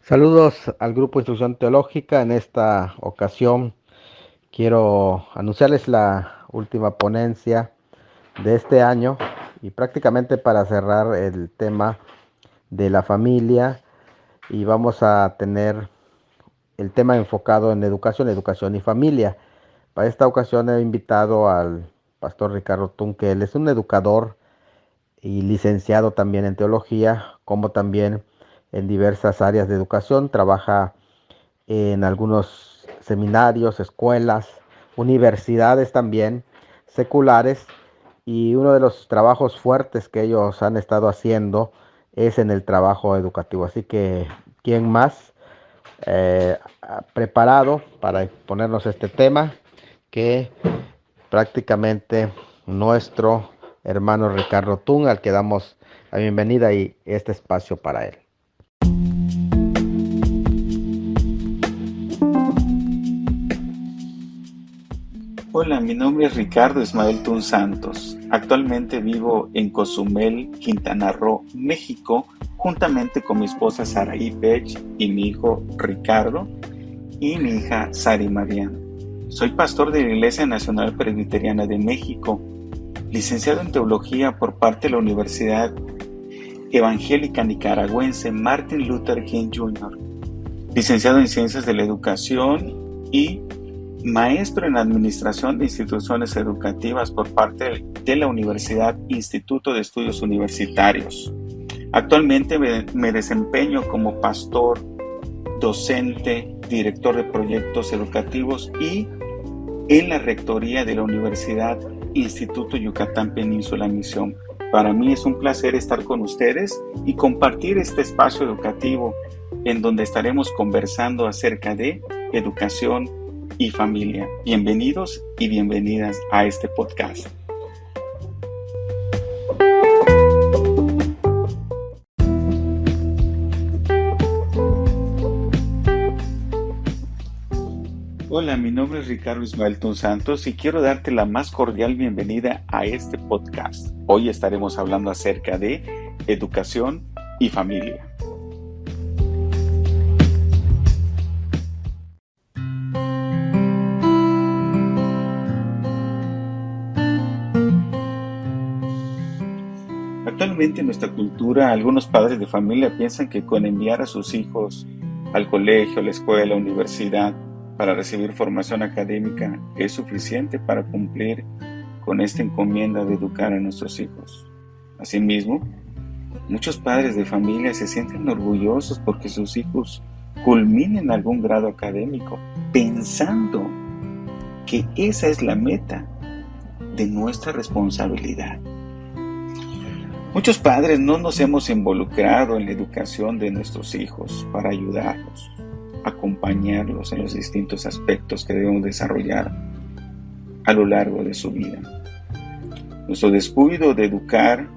Saludos al Grupo Instrucción Teológica. En esta ocasión quiero anunciarles la última ponencia de este año y prácticamente para cerrar el tema de la familia, y vamos a tener el tema enfocado en educación y familia. Para esta ocasión he invitado al pastor Ricardo Tun, que él es un educador y licenciado también en teología, como también en diversas áreas de educación. Trabaja en algunos seminarios, escuelas, universidades también, seculares, y uno de los trabajos fuertes que ellos han estado haciendo es en el trabajo educativo. Así que, ¿quién más preparado para exponernos este tema que prácticamente nuestro hermano Ricardo Tun, al que damos la bienvenida y este espacio para él? Hola, mi nombre es Ricardo Ismael Tun Santos. Actualmente vivo en Cozumel, Quintana Roo, México, juntamente con mi esposa Saraí Pech y mi hijo Ricardo y mi hija Sari Mariana. Soy pastor de la Iglesia Nacional Presbiteriana de México, licenciado en Teología por parte de la Universidad Evangélica Nicaragüense Martin Luther King Jr., licenciado en Ciencias de la Educación y maestro en Administración de Instituciones Educativas por parte de la Universidad Instituto de Estudios Universitarios. Actualmente me desempeño como pastor, docente, director de proyectos educativos y en la rectoría de la Universidad Instituto Yucatán Península Misión. Para mí es un placer estar con ustedes y compartir este espacio educativo en donde estaremos conversando acerca de educación y familia. Bienvenidos y bienvenidas a este podcast. Hola, mi nombre es Ricardo Ismael Tun Santos y quiero darte la más cordial bienvenida a este podcast. Hoy estaremos hablando acerca de educación y familia. Actualmente en nuestra cultura, algunos padres de familia piensan que con enviar a sus hijos al colegio, a la escuela, a la universidad para recibir formación académica es suficiente para cumplir con esta encomienda de educar a nuestros hijos. Asimismo, muchos padres de familia se sienten orgullosos porque sus hijos culminen algún grado académico, pensando que esa es la meta de nuestra responsabilidad. Muchos padres no nos hemos involucrado en la educación de nuestros hijos para ayudarlos, acompañarlos en los distintos aspectos que debemos desarrollar a lo largo de su vida. Nuestro descuido de educar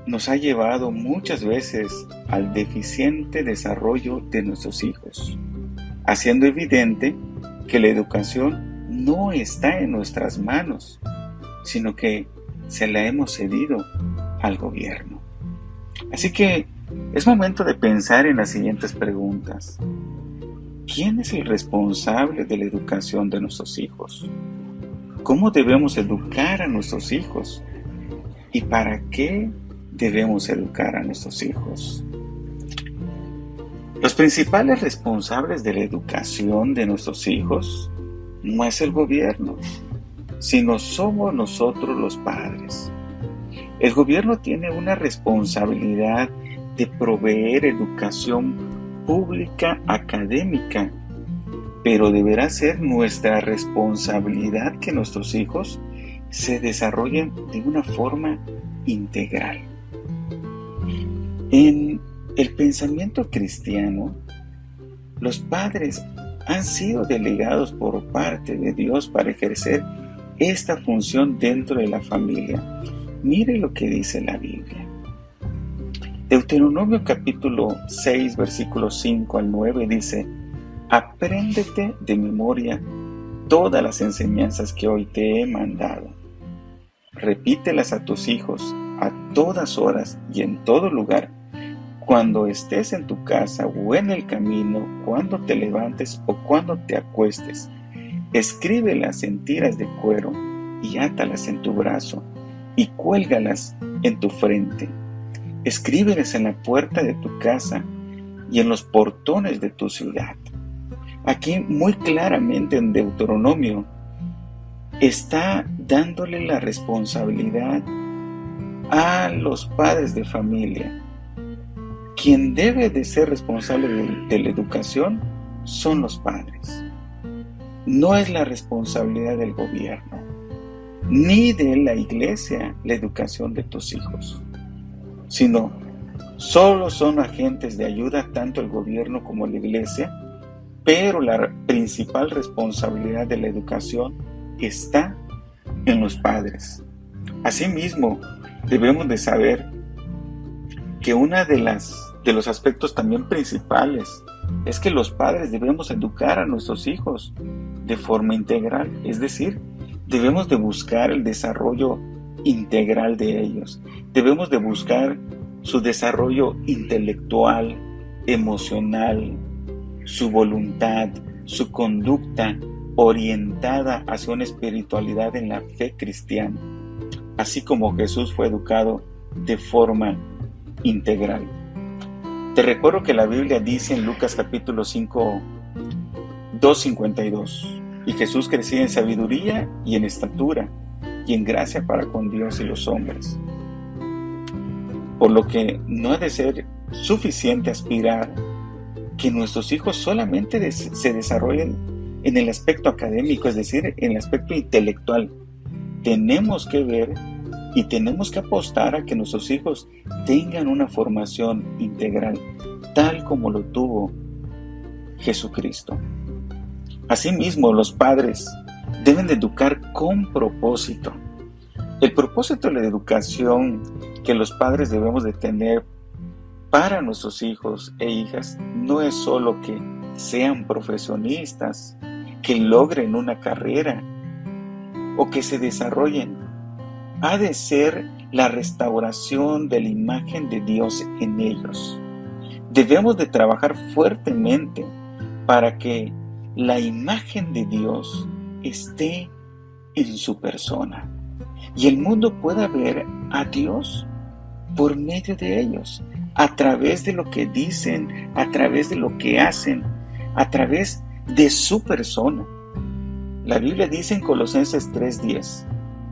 nos ha llevado muchas veces al deficiente desarrollo de nuestros hijos, haciendo evidente que la educación no está en nuestras manos, sino que se la hemos cedido al gobierno. Así que es momento de pensar en las siguientes preguntas. ¿Quién es el responsable de la educación de nuestros hijos? ¿Cómo debemos educar a nuestros hijos? ¿Y para qué debemos educar a nuestros hijos? Los principales responsables de la educación de nuestros hijos no es el gobierno, sino somos nosotros los padres. El gobierno tiene una responsabilidad de proveer educación pública académica, pero deberá ser nuestra responsabilidad que nuestros hijos se desarrollen de una forma integral. En el pensamiento cristiano, los padres han sido delegados por parte de Dios para ejercer esta función dentro de la familia. Mire lo que dice la Biblia. Deuteronomio capítulo 6, versículos 5 al 9 dice: Apréndete de memoria todas las enseñanzas que hoy te he mandado. Repítelas a tus hijos a todas horas y en todo lugar, cuando estés en tu casa o en el camino, cuando te levantes o cuando te acuestes. Escríbelas en tiras de cuero y átalas en tu brazo y cuélgalas en tu frente. Escríbelas en la puerta de tu casa y en los portones de tu ciudad. Aquí muy claramente en Deuteronomio está dándole la responsabilidad a los padres de familia. Quien debe de ser responsable de la educación son los padres. No es la responsabilidad del gobierno, ni de la iglesia la educación de tus hijos, sino solo son agentes de ayuda tanto el gobierno como la iglesia, pero la principal responsabilidad de la educación está en los padres. Asimismo, debemos de saber que una de los aspectos también principales es que los padres debemos educar a nuestros hijos de forma integral, es decir, debemos de buscar el desarrollo integral de ellos, debemos de buscar su desarrollo intelectual, emocional, su voluntad, su conducta orientada hacia una espiritualidad en la fe cristiana, así como Jesús fue educado de forma integral. Te recuerdo que la Biblia dice en Lucas capítulo 5, 2:52, y Jesús crecía en sabiduría y en estatura y en gracia para con Dios y los hombres. Por lo que no ha de ser suficiente aspirar que nuestros hijos solamente se desarrollen en el aspecto académico, es decir, en el aspecto intelectual. Tenemos que ver y tenemos que apostar a que nuestros hijos tengan una formación integral, tal como lo tuvo Jesucristo. Asimismo, los padres deben de educar con propósito. El propósito de la educación que los padres debemos de tener para nuestros hijos e hijas no es solo que sean profesionistas, que logren una carrera o que se desarrollen. Ha de ser la restauración de la imagen de Dios en ellos. Debemos de trabajar fuertemente para que la imagen de Dios esté en su persona y el mundo pueda ver a Dios por medio de ellos, a través de lo que dicen, a través de lo que hacen, a través de su persona. La Biblia dice en Colosenses 3:10,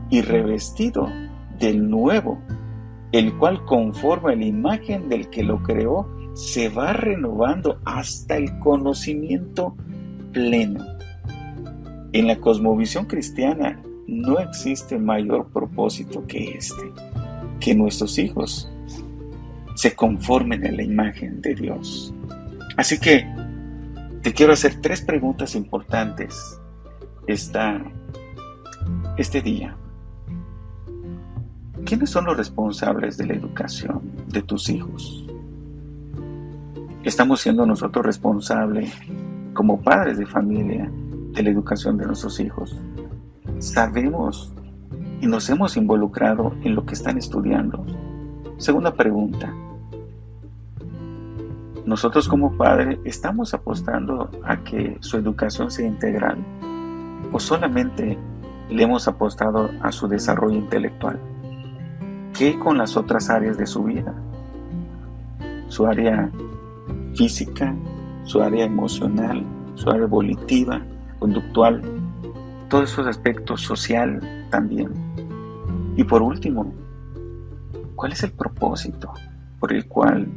y revestido del nuevo, el cual conforme a la imagen del que lo creó, se va renovando hasta el conocimiento pleno. En la cosmovisión cristiana no existe mayor propósito que este, que nuestros hijos se conformen a la imagen de Dios. Así que te quiero hacer 3 preguntas importantes este día. ¿Quiénes son los responsables de la educación de tus hijos? ¿Estamos siendo nosotros responsables como padres de familia de la educación de nuestros hijos? ¿Sabemos y nos hemos involucrado en lo que están estudiando? Segunda pregunta. ¿Nosotros como padres estamos apostando a que su educación sea integral? ¿O solamente le hemos apostado a su desarrollo intelectual? ¿Qué con las otras áreas de su vida? Su área física, su área emocional, su área volitiva, conductual, todos esos aspectos social también. Y por último, ¿cuál es el propósito por el cual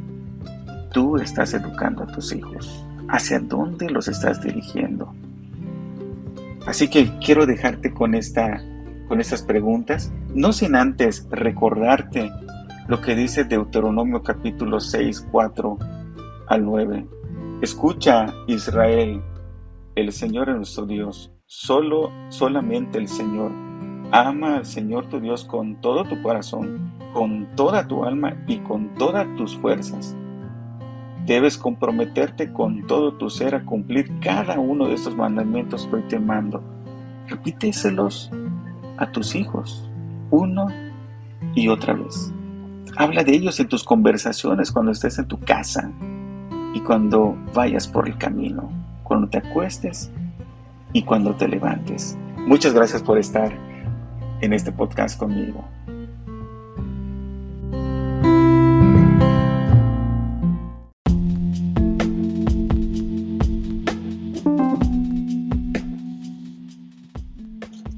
tú estás educando a tus hijos? ¿Hacia dónde los estás dirigiendo? Así que quiero dejarte con estas preguntas, no sin antes recordarte lo que dice Deuteronomio capítulo 6, 4 al 9. Escucha, Israel, el Señor es nuestro Dios, solamente el Señor. Ama al Señor tu Dios con todo tu corazón, con toda tu alma y con todas tus fuerzas. Debes comprometerte con todo tu ser a cumplir cada uno de estos mandamientos que hoy te mando. Repíteselos a tus hijos, una y otra vez. Habla de ellos en tus conversaciones cuando estés en tu casa y cuando vayas por el camino, cuando te acuestes y cuando te levantes. Muchas gracias por estar en este podcast conmigo.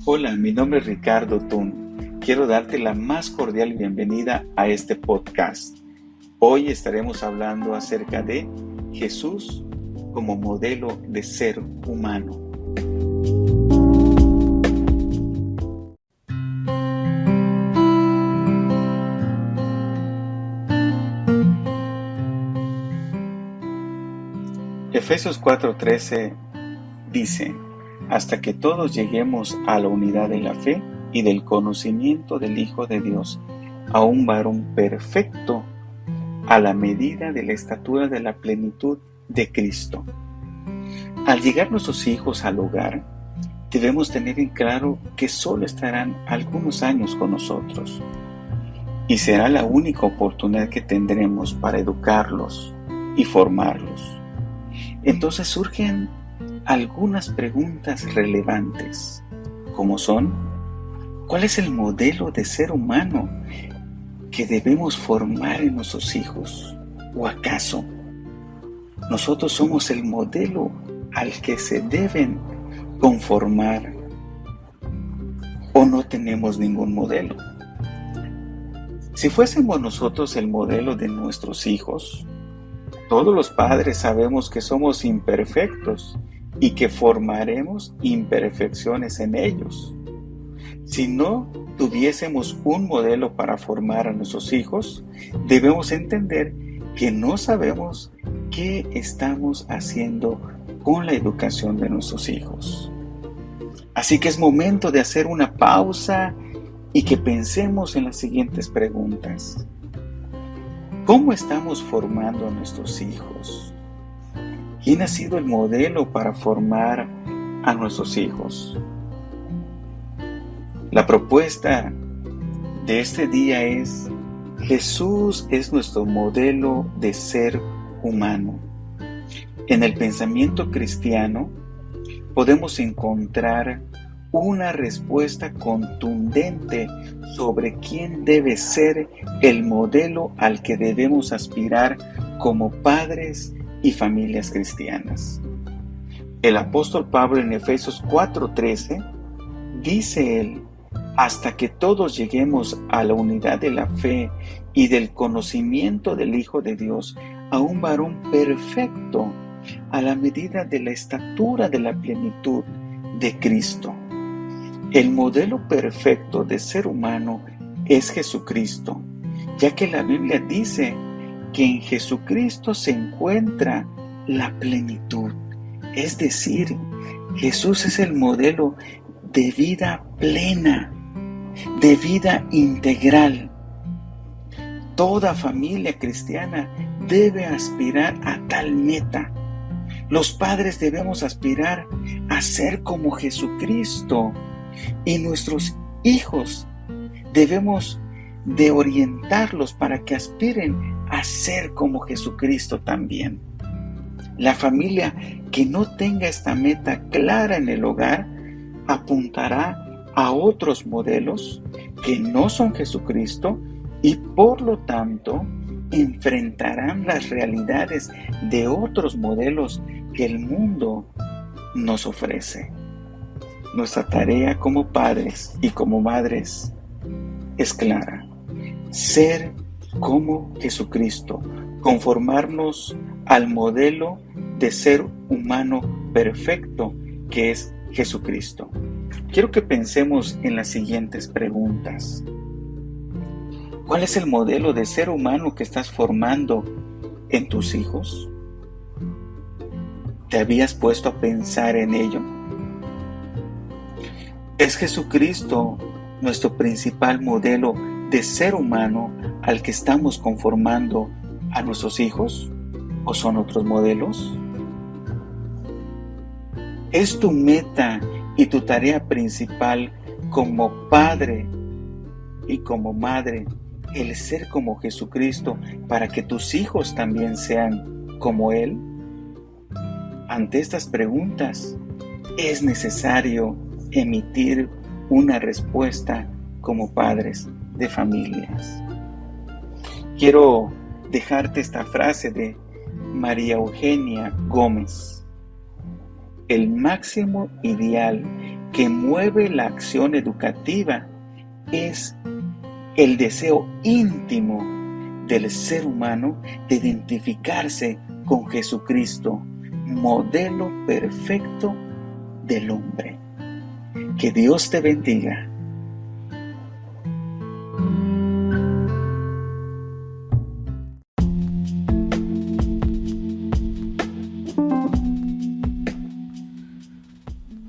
Hola, mi nombre es Ricardo Tun. Quiero darte la más cordial bienvenida a este podcast. Hoy estaremos hablando acerca de Jesús como modelo de ser humano. Efesios 4:13 dice: hasta que todos lleguemos a la unidad de la fe y del conocimiento del Hijo de Dios, a un varón perfecto, a la medida de la estatura de la plenitud de Cristo. Al llegar nuestros hijos al hogar, debemos tener en claro que solo estarán algunos años con nosotros, y será la única oportunidad que tendremos para educarlos y formarlos. Entonces surgen algunas preguntas relevantes, como son: ¿cuál es el modelo de ser humano que debemos formar en nuestros hijos? ¿O acaso nosotros somos el modelo al que se deben conformar? ¿O no tenemos ningún modelo? Si fuésemos nosotros el modelo de nuestros hijos, todos los padres sabemos que somos imperfectos y que formaremos imperfecciones en ellos. Si no tuviésemos un modelo para formar a nuestros hijos, debemos entender que no sabemos qué estamos haciendo con la educación de nuestros hijos. Así que es momento de hacer una pausa y que pensemos en las siguientes preguntas. ¿Cómo estamos formando a nuestros hijos? ¿Quién ha sido el modelo para formar a nuestros hijos? La propuesta de este día es: Jesús es nuestro modelo de ser humano. En el pensamiento cristiano podemos encontrar una respuesta contundente sobre quién debe ser el modelo al que debemos aspirar como padres y familias cristianas. El apóstol Pablo en Efesios 4:13 dice él: hasta que todos lleguemos a la unidad de la fe y del conocimiento del Hijo de Dios, a un varón perfecto, a la medida de la estatura de la plenitud de Cristo. El modelo perfecto de ser humano es Jesucristo, ya que la Biblia dice que en Jesucristo se encuentra la plenitud. Es decir, Jesús es el modelo de vida plena, de vida integral. Toda familia cristiana debe aspirar a tal meta. Los padres debemos aspirar a ser como Jesucristo, y nuestros hijos debemos de orientarlos para que aspiren a ser como Jesucristo también. La familia que no tenga esta meta clara en el hogar apuntará a otros modelos que no son Jesucristo y por lo tanto enfrentarán las realidades de otros modelos que el mundo nos ofrece. Nuestra tarea como padres y como madres es clara: ser como Jesucristo, conformarnos al modelo de ser humano perfecto que es Jesucristo. Quiero que pensemos en las siguientes preguntas. ¿Cuál es el modelo de ser humano que estás formando en tus hijos? ¿Te habías puesto a pensar en ello? ¿Es Jesucristo nuestro principal modelo de ser humano al que estamos conformando a nuestros hijos? ¿O son otros modelos? ¿Es tu meta y tu tarea principal como padre y como madre el ser como Jesucristo para que tus hijos también sean como Él? Ante estas preguntas, es necesario emitir una respuesta como padres de familias. Quiero dejarte esta frase de María Eugenia Gómez. El máximo ideal que mueve la acción educativa es el deseo íntimo del ser humano de identificarse con Jesucristo, modelo perfecto del hombre. Que Dios te bendiga.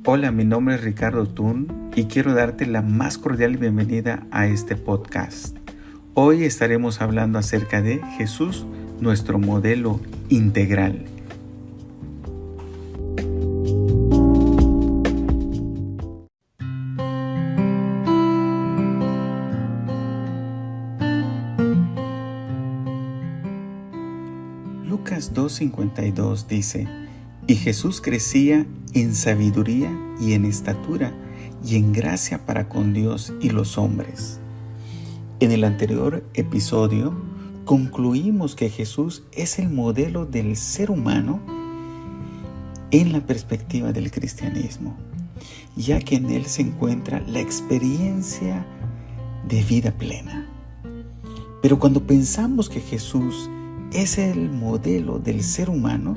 Hola, mi nombre es Ricardo Tun y quiero darte la más cordial bienvenida a este podcast. Hoy estaremos hablando acerca de Jesús, nuestro modelo integral. Lucas 2:52 dice: Y Jesús crecía en sabiduría y en estatura y en gracia para con Dios y los hombres. En el anterior episodio concluimos que Jesús es el modelo del ser humano en la perspectiva del cristianismo, ya que en él se encuentra la experiencia de vida plena. Pero cuando pensamos que Jesús es el modelo del ser humano,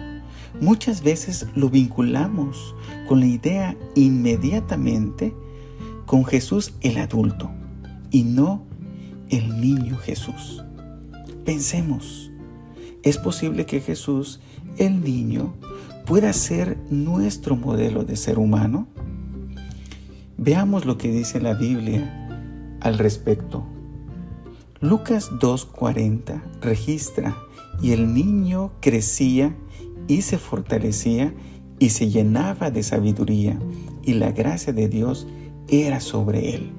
muchas veces lo vinculamos con la idea inmediatamente con Jesús el adulto y no el niño Jesús. Pensemos, ¿es posible que Jesús, el niño, pueda ser nuestro modelo de ser humano? Veamos lo que dice la Biblia al respecto. Lucas 2:40 registra: y el niño crecía y se fortalecía y se llenaba de sabiduría, y la gracia de Dios era sobre él.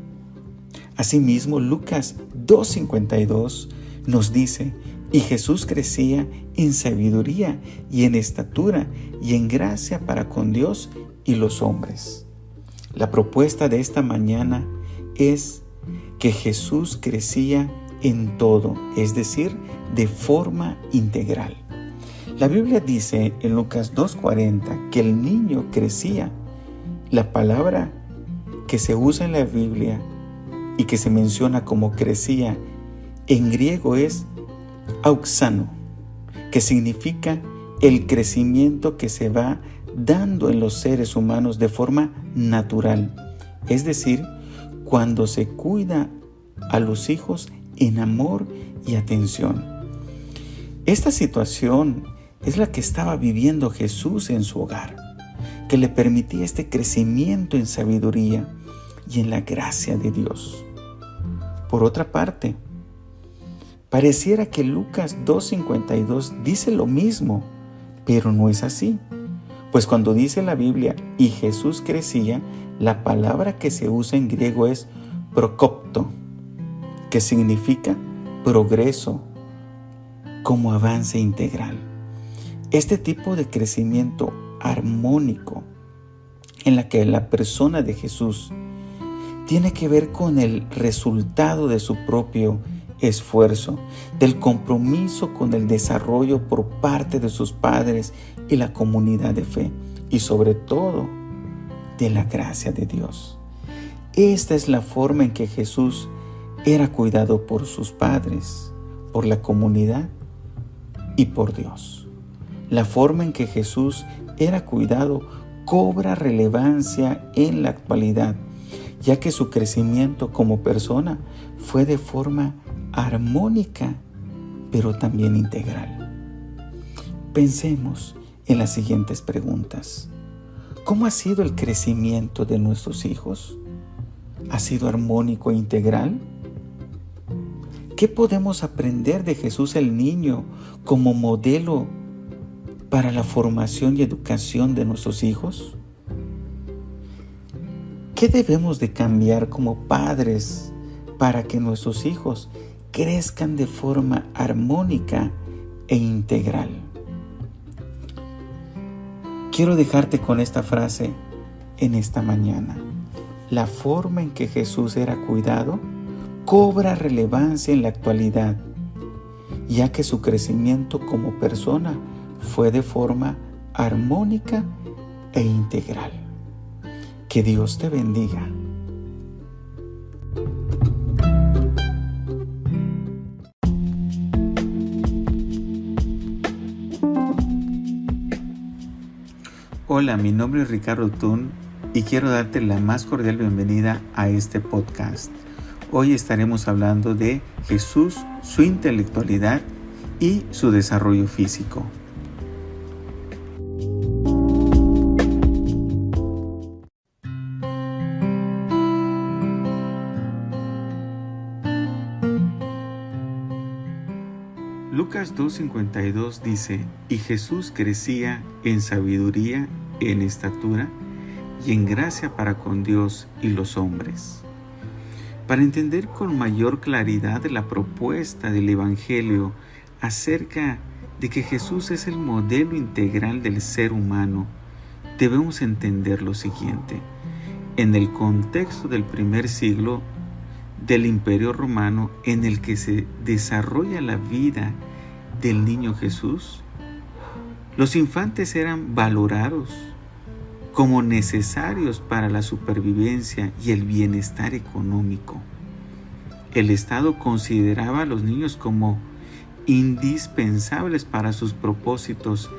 Asimismo, Lucas 2:52 nos dice: y Jesús crecía en sabiduría y en estatura y en gracia para con Dios y los hombres. La propuesta de esta mañana es que Jesús crecía en todo, es decir, de forma integral. La Biblia dice en Lucas 2:40 que el niño crecía. La palabra que se usa en la Biblia y que se menciona como crecía en griego es auxano, que significa el crecimiento que se va dando en los seres humanos de forma natural, es decir, cuando se cuida a los hijos en amor y atención. Esta situación es la que estaba viviendo Jesús en su hogar, que le permitía este crecimiento en sabiduría y en la gracia de Dios. Por otra parte, pareciera que Lucas 2:52 dice lo mismo, pero no es así. Pues cuando dice la Biblia, y Jesús crecía, la palabra que se usa en griego es prokopto, que significa progreso, como avance integral. Este tipo de crecimiento armónico en la que la persona de Jesús tiene que ver con el resultado de su propio esfuerzo, del compromiso con el desarrollo por parte de sus padres y la comunidad de fe, y sobre todo de la gracia de Dios. Esta es la forma en que Jesús era cuidado por sus padres, por la comunidad y por Dios. La forma en que Jesús era cuidado cobra relevancia en la actualidad, ya que su crecimiento como persona fue de forma armónica, pero también integral. Pensemos en las siguientes preguntas. ¿Cómo ha sido el crecimiento de nuestros hijos? ¿Ha sido armónico e integral? ¿Qué podemos aprender de Jesús el niño como modelo para la formación y educación de nuestros hijos? ¿Qué debemos de cambiar como padres para que nuestros hijos crezcan de forma armónica e integral. Quiero dejarte con esta frase en esta mañana. La forma en que Jesús era cuidado cobra relevancia en la actualidad, ya que su crecimiento como persona fue de forma armónica e integral. Que Dios te bendiga. Hola, mi nombre es Ricardo Tun y quiero darte la más cordial bienvenida a este podcast. Hoy estaremos hablando de Jesús, su intelectualidad y su desarrollo físico. Lucas 2:52 dice: y Jesús crecía en sabiduría, en estatura y en gracia para con Dios y los hombres. Para entender con mayor claridad la propuesta del Evangelio acerca de que Jesús es el modelo integral del ser humano, debemos entender lo siguiente. En el contexto del primer siglo del Imperio Romano, en el que se desarrolla la vida del niño Jesús, los infantes eran valorados como necesarios para la supervivencia y el bienestar económico. El Estado consideraba a los niños como indispensables para sus propósitos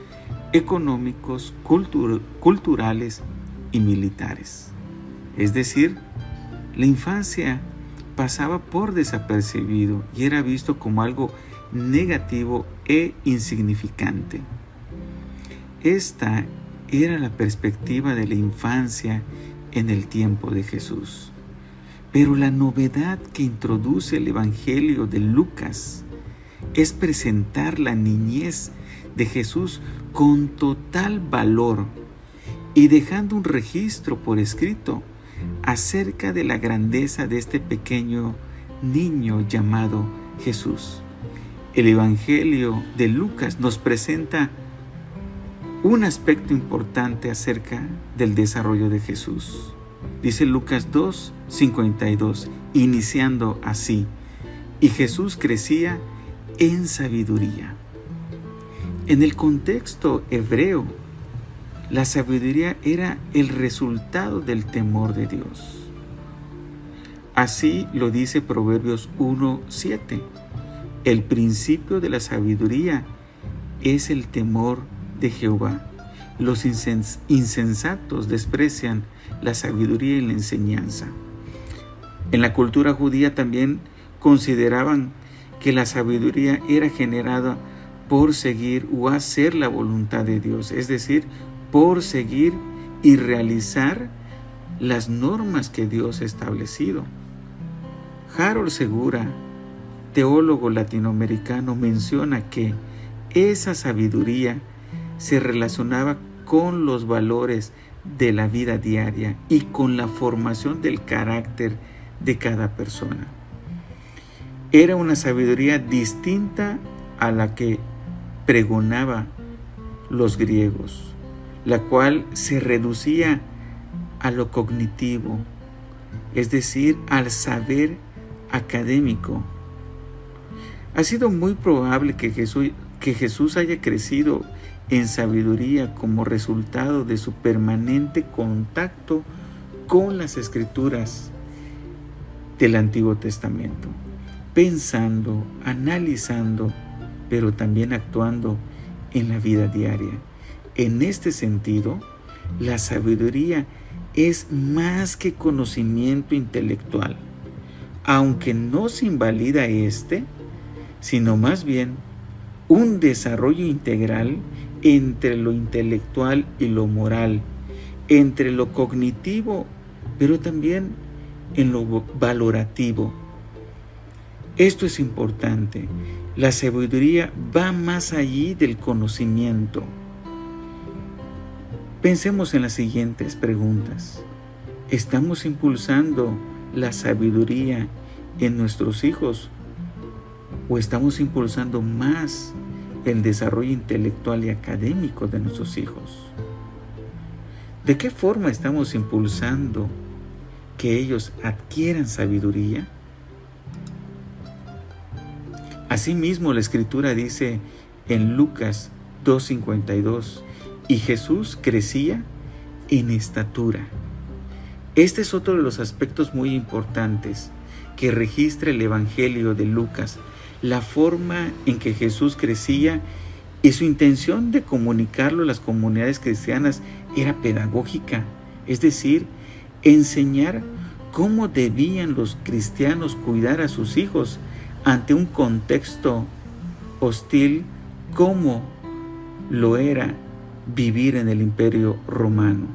económicos, culturales y militares. Es decir, la infancia pasaba por desapercibido y era visto como algo negativo e insignificante. Esta era la perspectiva de la infancia en el tiempo de Jesús. Pero la novedad que introduce el Evangelio de Lucas es presentar la niñez de Jesús con total valor y dejando un registro por escrito acerca de la grandeza de este pequeño niño llamado Jesús. El Evangelio de Lucas nos presenta un aspecto importante acerca del desarrollo de Jesús. Dice Lucas 2:52, iniciando así: y Jesús crecía en sabiduría. En el contexto hebreo, la sabiduría era el resultado del temor de Dios. Así lo dice Proverbios 1:7. El principio de la sabiduría es el temor de Jehová. Los insensatos desprecian la sabiduría y la enseñanza. En la cultura judía también consideraban que la sabiduría era generada por seguir o hacer la voluntad de Dios, es decir, por seguir y realizar las normas que Dios ha establecido. Harold Segura, teólogo latinoamericano, menciona que esa sabiduría se relacionaba con los valores de la vida diaria y con la formación del carácter de cada persona. Era una sabiduría distinta a la que pregonaba los griegos, la cual se reducía a lo cognitivo, es decir, al saber académico. Ha sido muy probable que Jesús haya crecido en sabiduría como resultado de su permanente contacto con las Escrituras del Antiguo Testamento, pensando, analizando, pero también actuando en la vida diaria. En este sentido, la sabiduría es más que conocimiento intelectual, aunque no se invalida sino más bien un desarrollo integral entre lo intelectual y lo moral, entre lo cognitivo, pero también en lo valorativo. Esto es importante. La sabiduría va más allá del conocimiento. Pensemos en las siguientes preguntas. ¿Estamos impulsando la sabiduría en nuestros hijos ¿O estamos impulsando más el desarrollo intelectual y académico de nuestros hijos? ¿De qué forma estamos impulsando que ellos adquieran sabiduría? Asimismo, la Escritura dice en Lucas 2:52, y Jesús crecía en estatura. Este es otro de los aspectos muy importantes que registra el Evangelio de Lucas, la forma en que Jesús crecía, y su intención de comunicarlo a las comunidades cristianas era pedagógica, es decir, enseñar cómo debían los cristianos cuidar a sus hijos ante un contexto hostil como lo era vivir en el Imperio Romano.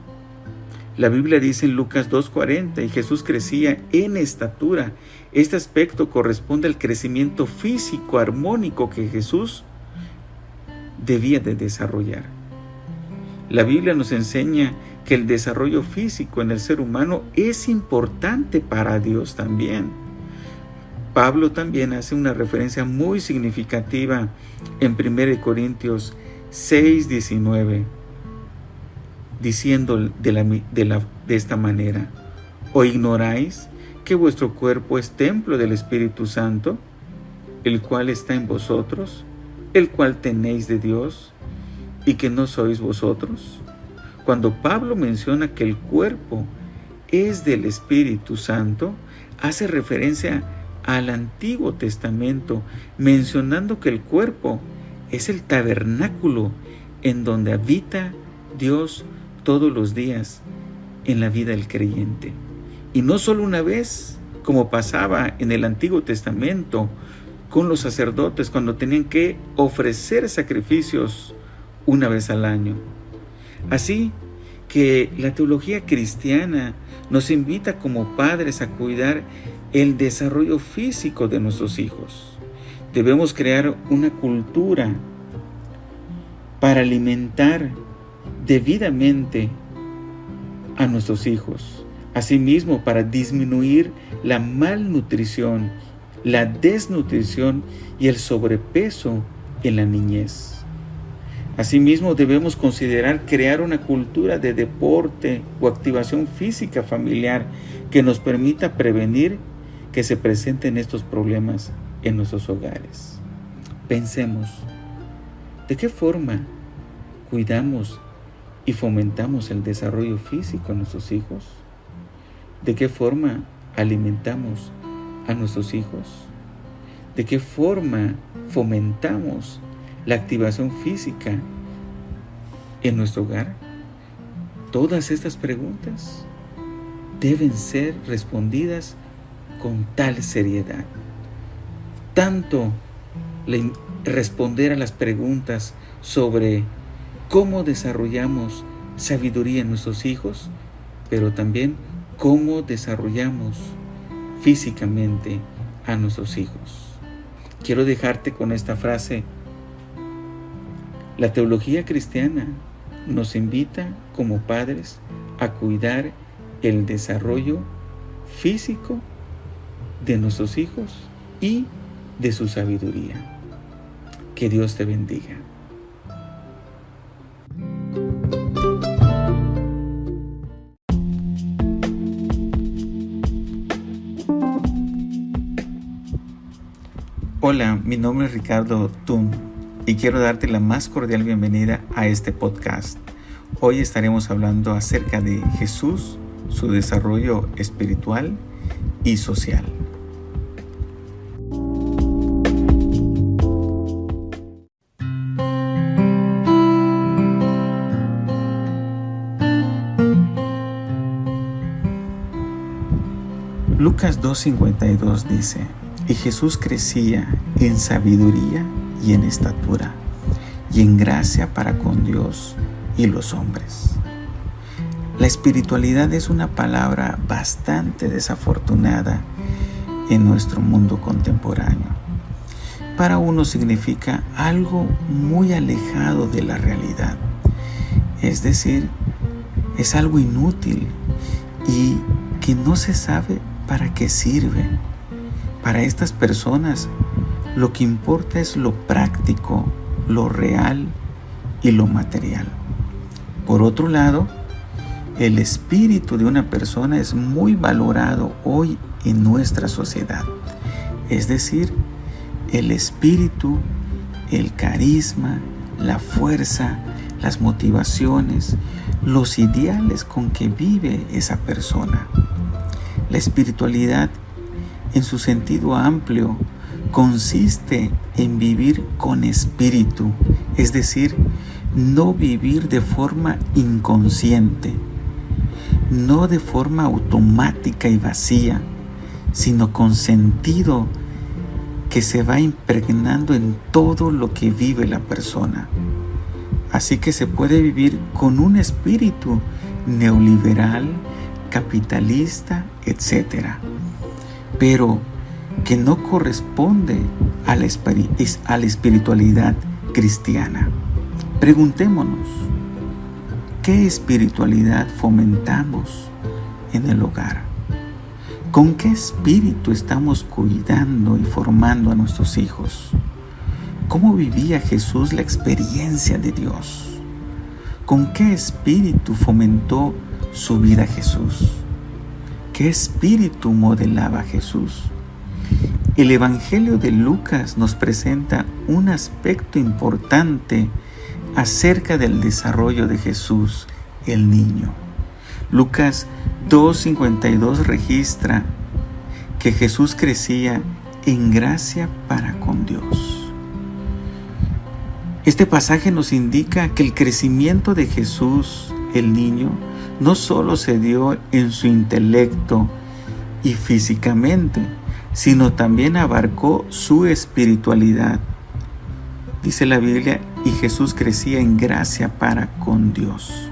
La Biblia dice en Lucas 2:40, y Jesús crecía en estatura. Este aspecto corresponde al crecimiento físico armónico que Jesús debía de desarrollar. La Biblia nos enseña que el desarrollo físico en el ser humano es importante para Dios también. Pablo también hace una referencia muy significativa en 1 Corintios 6:19, diciendo de esta manera: ¿o ignoráis que vuestro cuerpo es templo del Espíritu Santo, el cual está en vosotros, el cual tenéis de Dios, y que no sois vosotros? Cuando Pablo menciona que el cuerpo es del Espíritu Santo, hace referencia al Antiguo Testamento, mencionando que el cuerpo es el tabernáculo en donde habita Dios todos los días en la vida del creyente. Y no solo una vez, como pasaba en el Antiguo Testamento con los sacerdotes cuando tenían que ofrecer sacrificios una vez al año. Así que la teología cristiana nos invita como padres a cuidar el desarrollo físico de nuestros hijos. Debemos crear una cultura para alimentar debidamente a nuestros hijos. Asimismo, para disminuir la malnutrición, la desnutrición y el sobrepeso en la niñez. Asimismo, debemos considerar crear una cultura de deporte o activación física familiar que nos permita prevenir que se presenten estos problemas en nuestros hogares. Pensemos, ¿de qué forma cuidamos y fomentamos el desarrollo físico en nuestros hijos? ¿De qué forma alimentamos a nuestros hijos? ¿De qué forma fomentamos la activación física en nuestro hogar? Todas estas preguntas deben ser respondidas con tal seriedad. Tanto responder a las preguntas sobre cómo desarrollamos sabiduría en nuestros hijos, pero también cómo desarrollamos físicamente a nuestros hijos. Quiero dejarte con esta frase. La teología cristiana nos invita como padres a cuidar el desarrollo físico de nuestros hijos y de su sabiduría. Que Dios te bendiga. Hola, mi nombre es Ricardo Tun y quiero darte la más cordial bienvenida a este podcast. Hoy estaremos hablando acerca de Jesús, su desarrollo espiritual y social. Lucas 2:52 dice: y Jesús crecía en sabiduría y en estatura, y en gracia para con Dios y los hombres. La espiritualidad es una palabra bastante desafortunada en nuestro mundo contemporáneo. Para unos significa algo muy alejado de la realidad, es decir, es algo inútil y que no se sabe para qué sirve. Para estas personas, Lo que importa es lo práctico, lo real y lo material. Por otro lado, el espíritu de una persona es muy valorado hoy en nuestra sociedad. Es decir, el espíritu, el carisma, la fuerza, las motivaciones, los ideales con que vive esa persona. La espiritualidad, en su sentido amplio, consiste en vivir con espíritu, es decir, no vivir de forma inconsciente, no de forma automática y vacía, sino con sentido que se va impregnando en todo lo que vive la persona. Así que se puede vivir con un espíritu neoliberal, capitalista, etc., pero que no corresponde a la espiritualidad cristiana. Preguntémonos, ¿qué espiritualidad fomentamos en el hogar? ¿Con qué espíritu estamos cuidando y formando a nuestros hijos? ¿Cómo vivía Jesús la experiencia de Dios? ¿Con qué espíritu fomentó su vida Jesús? ¿Qué espíritu modelaba Jesús? El Evangelio de Lucas nos presenta un aspecto importante acerca del desarrollo de Jesús, el niño. Lucas 2:52 registra que Jesús crecía en gracia para con Dios. Este pasaje nos indica que el crecimiento de Jesús, el niño, no solo se dio en su intelecto y físicamente, sino también abarcó su espiritualidad. Dice la Biblia, y Jesús crecía en gracia para con Dios.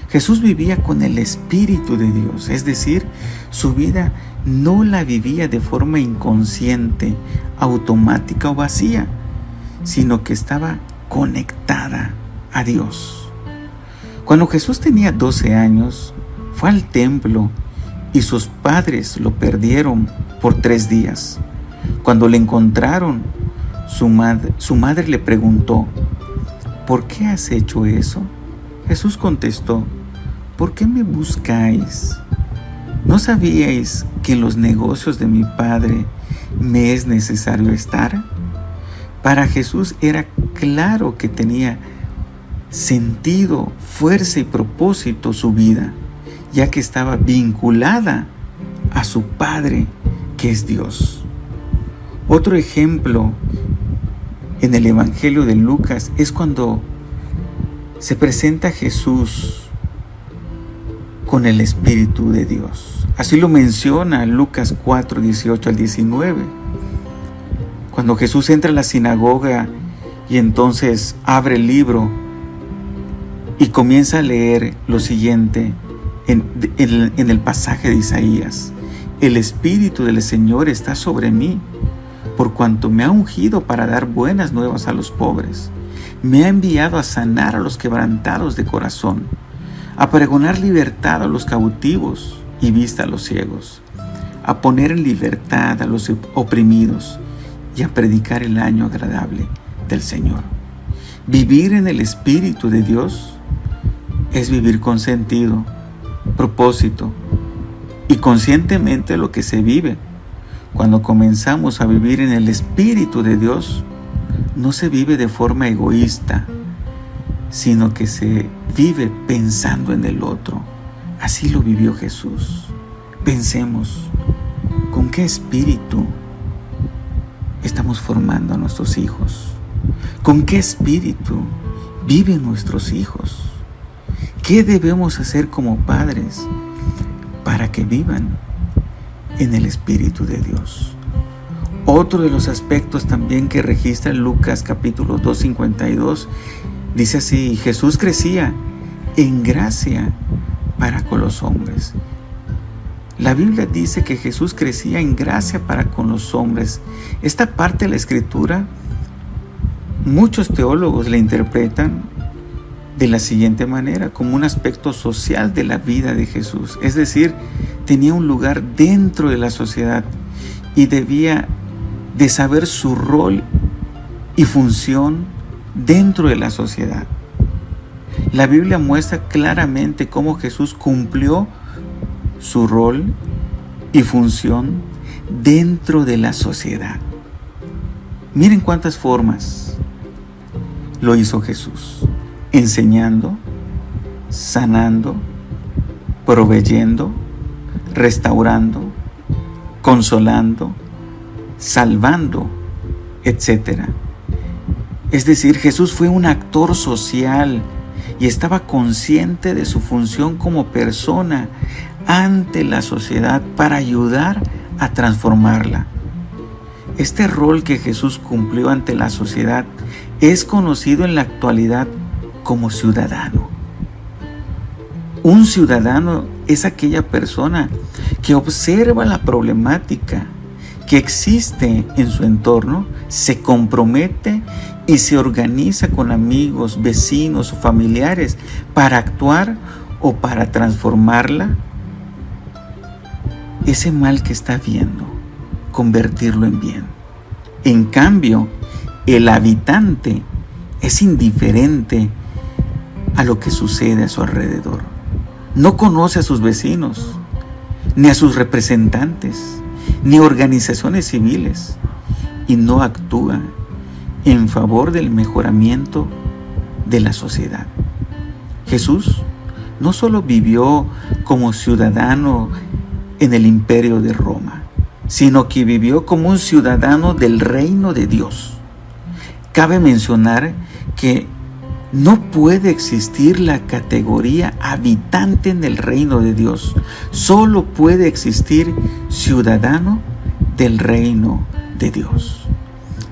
Jesús vivía con el Espíritu de Dios, es decir, su vida no la vivía de forma inconsciente, automática o vacía, sino que estaba conectada a Dios. Cuando Jesús tenía 12 años, fue al templo y sus padres lo perdieron por 3 días. Cuando le encontraron, su madre le preguntó, ¿por qué has hecho eso? Jesús contestó, ¿por qué me buscáis? ¿No sabíais que en los negocios de mi Padre me es necesario estar? Para Jesús era claro que tenía sentido, fuerza y propósito su vida, ya que estaba vinculada a su Padre, que es Dios. Otro ejemplo en el Evangelio de Lucas es cuando se presenta Jesús con el Espíritu de Dios. Así lo menciona Lucas 4:18 al 19. Cuando Jesús entra a la sinagoga y entonces abre el libro y comienza a leer lo siguiente en el pasaje de Isaías. El Espíritu del Señor está sobre mí, por cuanto me ha ungido para dar buenas nuevas a los pobres. Me ha enviado a sanar a los quebrantados de corazón, a pregonar libertad a los cautivos y vista a los ciegos, a poner en libertad a los oprimidos y a predicar el año agradable del Señor. Vivir en el Espíritu de Dios es vivir con sentido, propósito y conscientemente lo que se vive. Cuando comenzamos a vivir en el Espíritu de Dios, no se vive de forma egoísta, sino que se vive pensando en el otro. Así lo vivió Jesús. Pensemos, ¿con qué espíritu estamos formando a nuestros hijos? ¿Con qué espíritu viven nuestros hijos? ¿Qué debemos hacer como padres para que vivan en el Espíritu de Dios? Otro de los aspectos también que registra Lucas capítulo 2:52 dice así: Jesús crecía en gracia para con los hombres. La Biblia dice que Jesús crecía en gracia para con los hombres. Esta parte de la Escritura, muchos teólogos la interpretan de la siguiente manera, como un aspecto social de la vida de Jesús. Es decir, tenía un lugar dentro de la sociedad y debía de saber su rol y función dentro de la sociedad. La Biblia muestra claramente cómo Jesús cumplió su rol y función dentro de la sociedad. Miren cuántas formas lo hizo Jesús: enseñando, sanando, proveyendo, restaurando, consolando, salvando, etc. Es decir, Jesús fue un actor social y estaba consciente de su función como persona ante la sociedad para ayudar a transformarla. Este rol que Jesús cumplió ante la sociedad es conocido en la actualidad como ciudadano. Un ciudadano es aquella persona que observa la problemática que existe en su entorno, se compromete y se organiza con amigos, vecinos o familiares para actuar o para transformarla, ese mal que está viendo, convertirlo en bien. En cambio, el habitante es indiferente a lo que sucede a su alrededor. No conoce a sus vecinos, ni a sus representantes, ni organizaciones civiles, y no actúa en favor del mejoramiento de la sociedad. Jesús no solo vivió como ciudadano en el imperio de Roma, sino que vivió como un ciudadano del reino de Dios. Cabe mencionar que no puede existir la categoría habitante en el reino de Dios. Solo puede existir ciudadano del reino de Dios.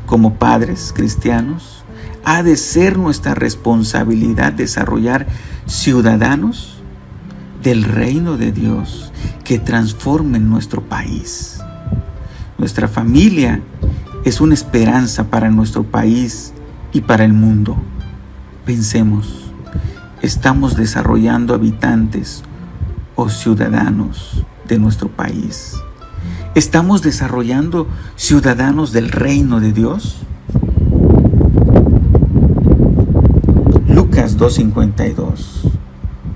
Como padres cristianos, ha de ser nuestra responsabilidad desarrollar ciudadanos del reino de Dios que transformen nuestro país. Nuestra familia es una esperanza para nuestro país y para el mundo. Pensemos, ¿estamos desarrollando habitantes o ciudadanos de nuestro país? ¿Estamos desarrollando ciudadanos del reino de Dios? Lucas 2:52.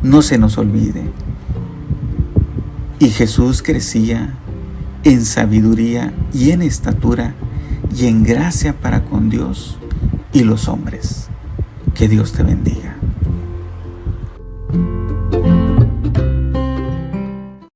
No se nos olvide. Y Jesús crecía en sabiduría y en estatura y en gracia para con Dios y los hombres. Que Dios te bendiga.